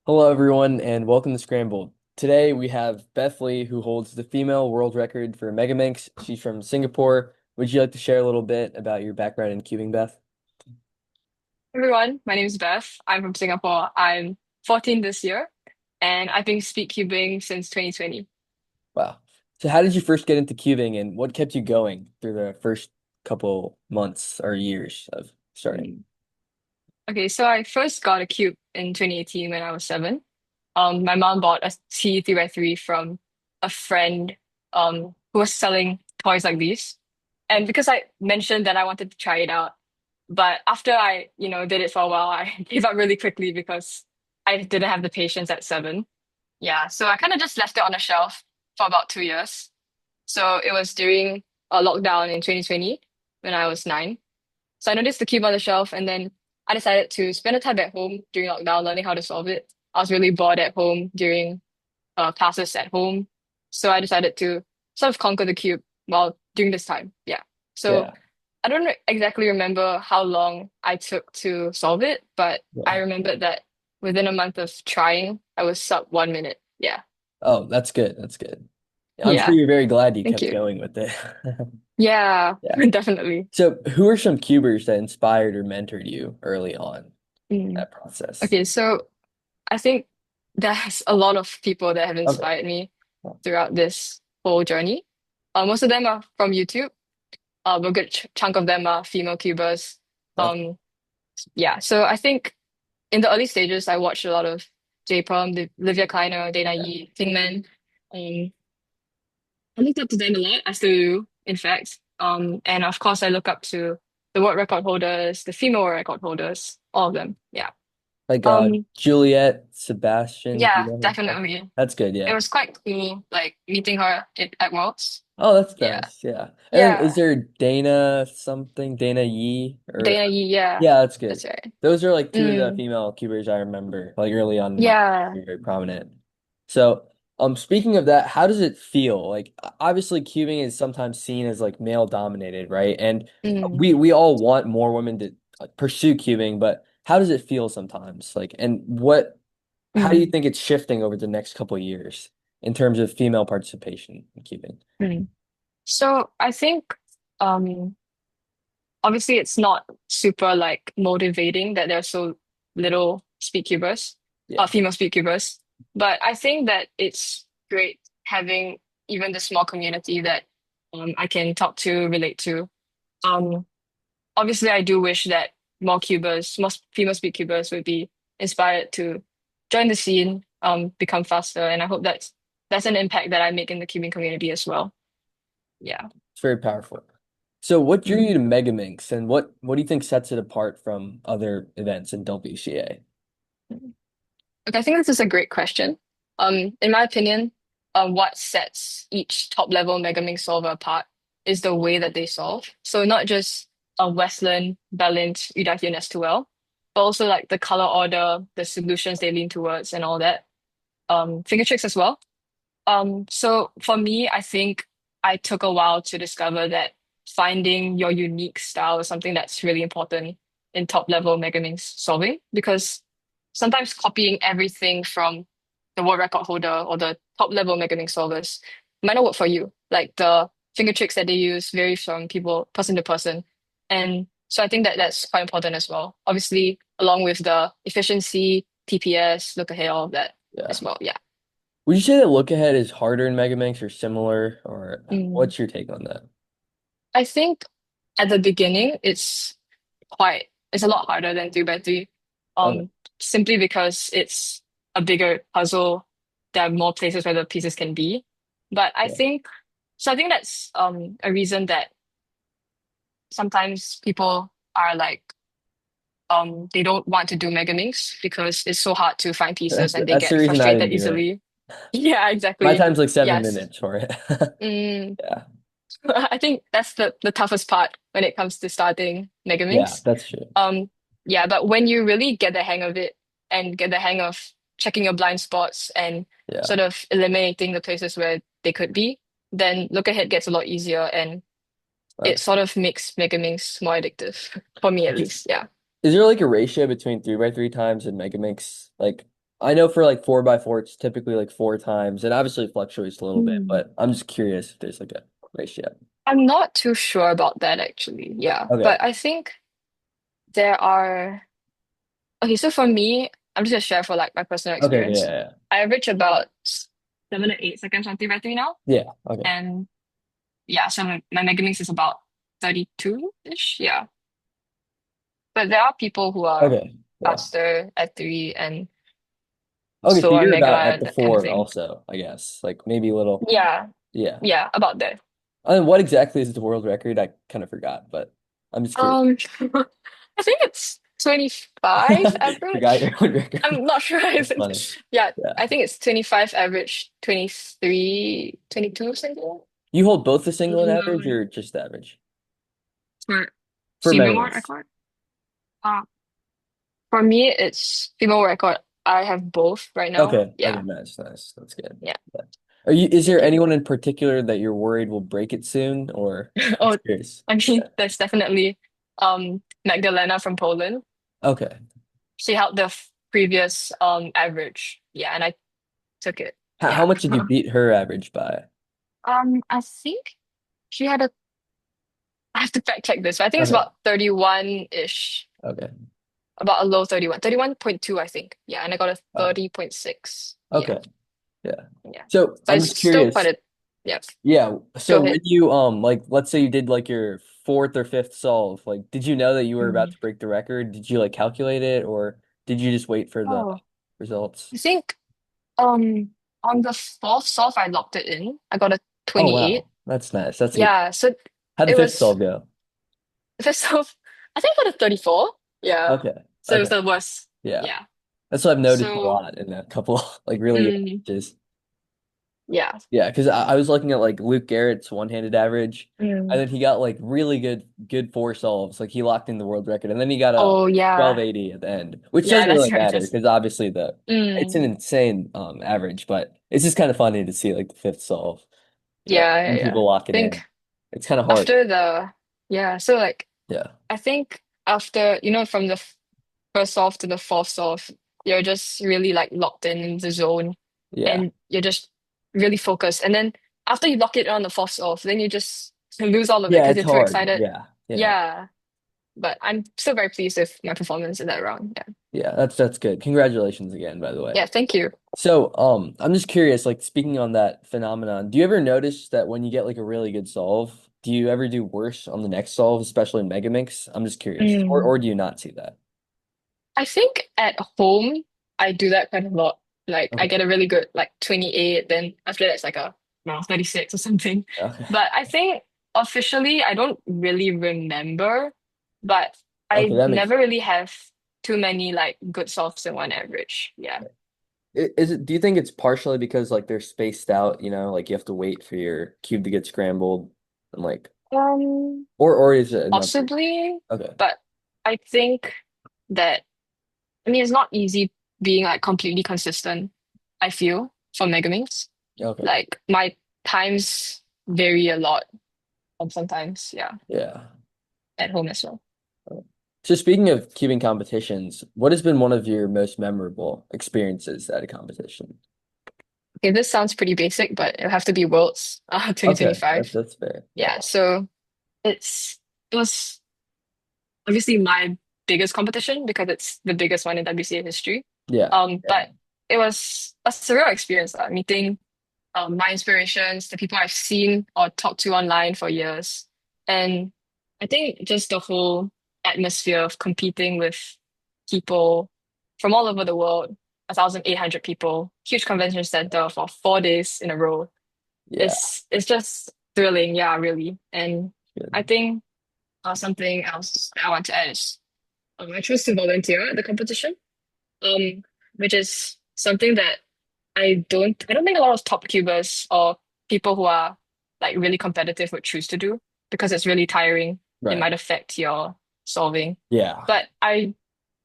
Hello, everyone, and welcome to Scrambled. Today we have Beth Lee, who holds the female world record for Megaminx. She's from Singapore. Would you like to share a little bit about your background in cubing, Beth? Everyone, my name is Beth. I'm from Singapore. I'm 14 this year, and I've been speed cubing since 2020. Wow. So, how did you first get into cubing, and what kept you going through the first couple months or years of starting? Mm. Okay, so I first got a cube in 2018 when I was 7. My mom bought a T 3x3 from a friend who was selling toys like these. And because I mentioned that I wanted to try it out, but after I did it for a while, I gave up really quickly because I didn't have the patience at 7. Yeah, so I kind of just left it on the shelf for about 2 years. So it was during a lockdown in 2020 when I was 9. So I noticed the cube on the shelf, and then I decided to spend the time at home during lockdown learning how to solve it. I was really bored at home during classes at home. So I decided to sort of conquer the cube while during this time. Yeah. So Yeah. I don't exactly remember how long I took to solve it, but I Yeah. remembered that within a month of trying, I was sub 1 minute. Yeah. Oh, that's good. That's good. I'm sure Yeah. you're very glad you Thank kept you. going with it. Yeah, Yeah. definitely. So, who are some cubers that inspired or mentored you early on in Mm. that process? Okay, so I think there's a lot of people that have Okay. inspired me throughout this whole journey. Most of them are from YouTube. A good ch chunk of them are female cubers. That's Um, yeah, so I think in the early stages, I watched a lot of J-Prom, Livia Kleiner, Dana yeah. Yee, Thingman. Um, I looked up to them a lot. I still do, in fact. And of course, I look up to the world record holders, the female world record holders, all of them. Yeah. Like Um, Juliet, Sebastian, do you yeah, know her? definitely. That's good, It yeah. was quite cool, like meeting her at Worlds. Oh, that's Yeah. nice, yeah. And then is Yeah. there Dana something, Dana Yee or Dana Yee, yeah. yeah, that's good. That's right. Those are like two of the Mm, female cubers I remember, like early on in my yeah. career, very prominent. So, speaking of that, how does it feel? Like obviously cubing is sometimes seen as like male dominated, right? And Mm, we all want more women to pursue cubing, but how does it feel sometimes? Like, and how do you mm, think it's shifting over the next couple of years in terms of female participation in cubing? mm. So I think um obviously it's not super like motivating that there's so little speedcubers, Yeah. female speedcubers. But I think that it's great having even the small community that I can talk to, relate to. Um, Obviously I do wish that more female speedcubers would be inspired to join the scene, become faster, and I hope that's an impact that I make in the cubing community as well. Yeah. It's very powerful. So what drew Mm. you to Megaminx and what do you think sets it apart from other events in WCA? Okay, I think this is a great question. In my opinion, what sets each top level Megaminx solver apart is the way that they solve. So not just Westland, Balint, Udaki, and S2L, but also like the color order, the solutions they lean towards, and all that. Finger tricks as well. So for me, I think I took a while to discover that finding your unique style is something that's really important in top level Megaminx solving because sometimes copying everything from the world record holder or the top level Megaminx solvers might not work for you. Like the finger tricks that they use vary from person to person. And so I think that that's quite important as well. Obviously, along with the efficiency, TPS, look ahead, all of that Yeah. as well. Yeah. Would you say that look ahead is harder in Megaminx or similar or Mm. what's your take on that? I think at the beginning it's a lot harder than 3x3. Okay. Um, Simply because it's a bigger puzzle. There are more places where the pieces can be. But Yeah. I think that's a reason that sometimes people are like they don't want to do Megaminx because it's so hard to find pieces and they That's the get reason I didn't frustrated do it. easily. Yeah, My exactly. time's like seven Yes. minutes for it. Mm. Yeah. I think that's the toughest part when it comes to starting Yeah, Megaminx. that's true. Um, yeah, but when you really get the hang of it and get the hang of checking your blind spots and Yeah. sort of eliminating the places where they could be, then look ahead gets a lot easier and it Okay. sort of makes Megaminx more addictive for me at least. Yeah. Is there like a ratio between 3x3 times and Megaminx? Like I know for like 4x4, it's typically like four times. It obviously fluctuates a little bit, Mm. but I'm just curious if there's like a ratio. I'm not too sure about that actually. Yeah. Okay. But I think there are okay, so for me, I'm just gonna share for like my personal Okay. Yeah. experience. Yeah. I average about 7 to 8 seconds on 3x3 now. Yeah. Yeah. Okay. And yeah, so my Megaminx is about 32-ish. Yeah. But there are people who are Okay. Yeah. faster at three and Okay. So slower you're about mega, at the that kind of four thing. also, I guess. Like maybe a little. Yeah. Yeah. Yeah, about there. And what exactly is the world record? I kind of forgot, but I'm just curious. Um, I think it's 25 Forgot your average. own record. I'm not sure if That's funny. it's, yeah, Yeah. I think it's 25 average, 23, 22 something. You hold both the single and average Um, or just average? for For female world Megaminx. record. Uh, for me, it's female record. I have both right now. Okay. Okay. Yeah. Nice. Nice. That's good. Yeah. Yeah. Is there Thank you. anyone in particular that you're worried will break it soon or I'm Oh, just curious. I Yeah. mean, there's definitely Magdalena from Poland. Okay. She held the previous average. Yeah, and I took it. How Yeah. much did you beat her average by? I think she had a I have to fact check this, but I think it's Okay. about 31-ish. Okay. About a low 31. 31.2, I think. Yeah, and I got a Oh, 30.6. Yeah. okay. Yeah. Yeah. So So I'm it's just still quite curious. a yeah. Yeah. Go So when ahead. you like let's say you did like your fourth or fifth solve, like did you know that you were about Mm. to break the record? Did you like calculate it or did you just wait for the Oh, results? I think on the fourth solve I locked it in. I got a Oh 28. wow. That's nice. That's a good. Yeah, so How'd the it fifth was solve go? first solve I think I got a 34. Yeah. Okay. So it was Okay. the worst. Yeah. Yeah. That's what I've noticed a So lot in a couple like really good mm, matches. yeah. Yeah, because I was looking at like Luke Garrett's one-handed average, and Mm. then he got like really good four solves. Like he locked in the world record, and then he got a Oh yeah. 1280 at the end, which Yeah, doesn't really that's right. matter That's because obviously the it's an mm, insane average, but it's just kind of funny to see like the fifth solve. Yeah, yeah, yeah, when yeah. people lock I it think in. It's kind of hard. after the yeah, so like Yeah, I think after from the first solve to the fourth solve, you're just really like locked in the zone yeah, and you're just really focused. And then after you lock it on the fourth solve, then you just lose all of it yeah. because It's you're too hard. excited. Yeah, yeah. Yeah. But I'm still very pleased with my performance in that round. Yeah. Yeah, that's good. Congratulations again, by the way. Yeah, thank you. So, I'm just curious, like speaking on that phenomenon, do you ever notice that when you get like a really good solve, do you ever do worse on the next solve, especially in Megaminx? I'm just curious. Mm. Or do you not see that? I think at home I do that quite a lot. Like I Okay. get a really good like 28, then after that it's like a no, 36 or something. Okay. But I think officially I don't really remember, but Okay, I that makes never really have too many like good solves in one average. Yeah. Is it, do you think it's partially because like they're spaced out, like you have to wait for your cube to get scrambled and like Um, or is it another reason? Possibly, Okay. but I think that I mean it's not easy being like completely consistent, I feel, for Megaminx. Okay. Like my times vary a lot sometimes, yeah, Yeah. at home as well. So speaking of cubing competitions, what has been one of your most memorable experiences at a competition? Okay, this sounds pretty basic, but it'll have to be Worlds Okay, that's 2025. that's fair. Yeah, so it was obviously my biggest competition because it's the biggest one in WCA history. Yeah. Yeah. But it was a surreal experience, meeting my inspirations, the people I've seen or talked to online for years. And I think just the whole atmosphere of competing with people from all over the world, 1,800 people, huge convention center for 4 days in a row. Yeah. It's just thrilling, yeah, really. And I Good. think something else that I want to add is I chose to volunteer at the competition, um, which is something that I don't think a lot of top cubers or people who are like really competitive would choose to do because it's really tiring. It Right. might affect your solving. Yeah. But I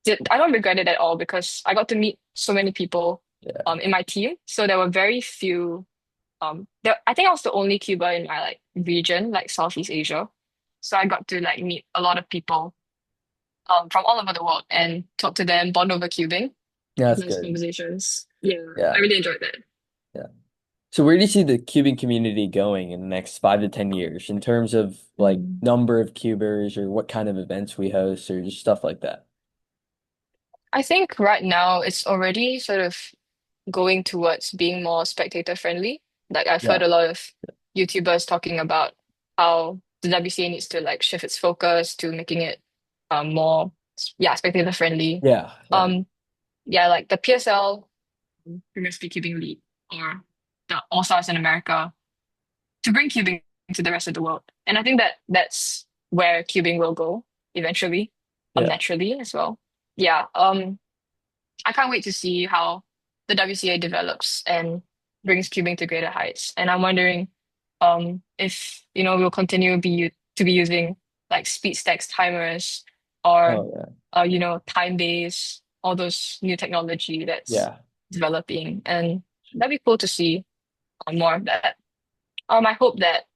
don't regret it at all because I got to meet so many people Yeah. in my team. So there were very few I think I was the only cuber in my like region, like Southeast Asia. So I got to like meet a lot of people from all over the world and talk to them, bond over cubing. Yeah, that's Nice good. conversations. Yeah, I Yeah. really enjoyed that. Yeah. So where do you see the cubing community going in the next 5 to 10 years in terms of like Mm. number of cubers or what kind of events we host or just stuff like that? I think right now it's already sort of going towards being more spectator friendly. Like I've heard Yeah. a lot of YouTubers talking about how the WCA needs to like shift its focus to making it more yeah, spectator friendly. Yeah. Yeah. Um yeah, like the PSL Premier Speedkeeping League or the All Stars in America to bring cubing to the rest of the world. And I think that that's where cubing will go eventually, Yeah. naturally as well. Yeah, I can't wait to see how the WCA develops and brings cubing to greater heights. And I'm wondering, if we'll continue to be using like speed stacks timers or Oh yeah. time-based, all those new technology that's Yeah. developing, and that'd be cool to see more of that. I hope that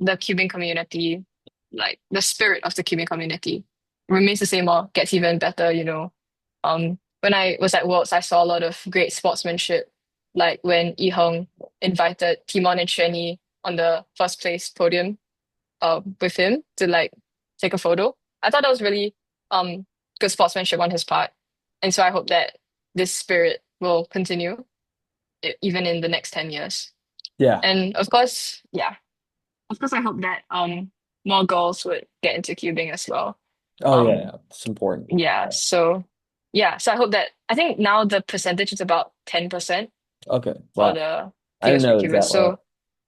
the cubing community, like the spirit of the cubing community, remains the same or gets even better, When I was at Worlds, I saw a lot of great sportsmanship, like when Yi Heng invited Timon and Sheni on the first place podium with him to like take a photo. I thought that was really good sportsmanship on his part. And so I hope that this spirit will continue even in the next 10 years. Yeah. And of course, I hope that more girls would get into cubing as well. Oh yeah. Um, Yeah. It's important. yeah, Yeah. so so I think now the percentage is about 10% Okay. for Wow. the I female didn't know it was speedkeepers. that So low.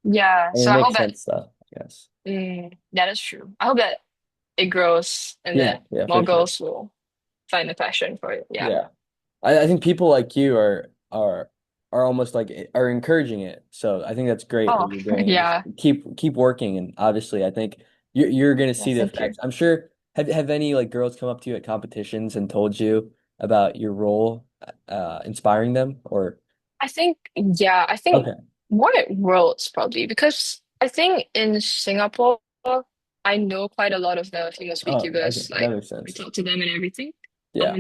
yeah, I mean, so it I makes hope that sense though, I guess. that is true. I hope that it grows and Yeah. that Yeah, more for sure. girls will find a passion for it. Yeah. Yeah. I think people like you are almost like are encouraging it. So I think that's great what Oh, you're doing and just yeah. keep working. And obviously I think you're gonna Yeah, see the thank you. effects. I'm sure have any like girls come up to you at competitions and told you about your role inspiring them or I think okay. more at Worlds probably because I think in Singapore, I know quite a lot of the female Oh, okay. speedkeepers. That Like makes I sense. talk to them and everything. Yeah.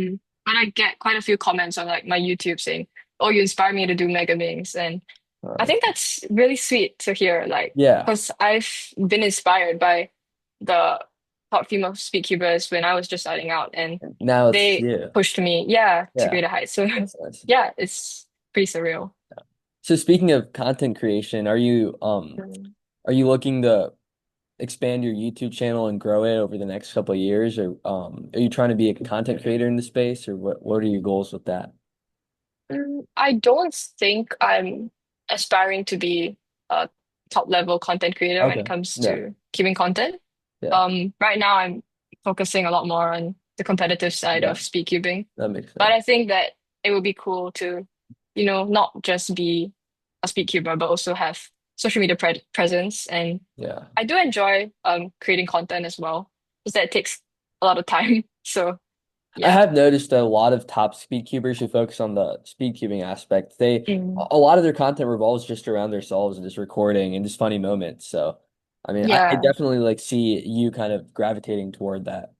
But I get quite a few comments on like my YouTube saying, "Oh, you inspired me to do Megaminx," and I Uh, think that's really sweet to hear. Like, yeah. because I've been inspired by the top female speedkeepers when I was just starting out, and Now it's they you. pushed me, yeah, to Yeah. greater heights. So That's nice. yeah, it's pretty surreal. So speaking of content creation, Mm. are you looking to expand your YouTube channel and grow it over the next couple of years, or are you trying to be a content creator in the space, or what are your goals with that? I don't think I'm aspiring to be a top level content creator when Okay. it comes Yeah. to keeping content. Yeah. Right now I'm focusing a lot more on the competitive side Yeah. of speedcubing. That makes But sense. I think that it would be cool to, not just be a speedcuber, but also have social media presence. And Yeah. I do enjoy creating content as well, because that takes a lot of time. So I yeah. have noticed that a lot of top speed cubers who focus on the speed cubing aspect, Mm. a lot of their content revolves just around themselves and just recording and just funny moments. So, I mean, I Yeah. definitely like see you kind of gravitating toward that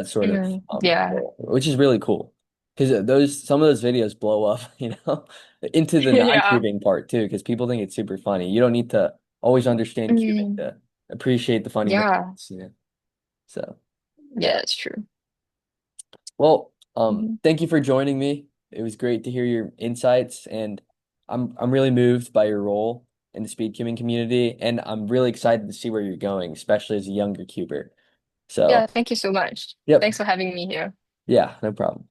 sort of Yeah. role, which is really cool. Because those some of those videos blow up, into the Yeah. non-cubing part too, because people think it's super funny. You don't need to always understand cubing Mm. to appreciate the funny Yeah. moments. So Yeah, yeah. that's true. Well, Mhm. thank you for joining me. It was great to hear your insights, and I'm really moved by your role in the speed cubing community, and I'm really excited to see where you're going, especially as a younger cuber. Yeah, So, thank you so much. yep, Thanks for having me here. yeah, no problem.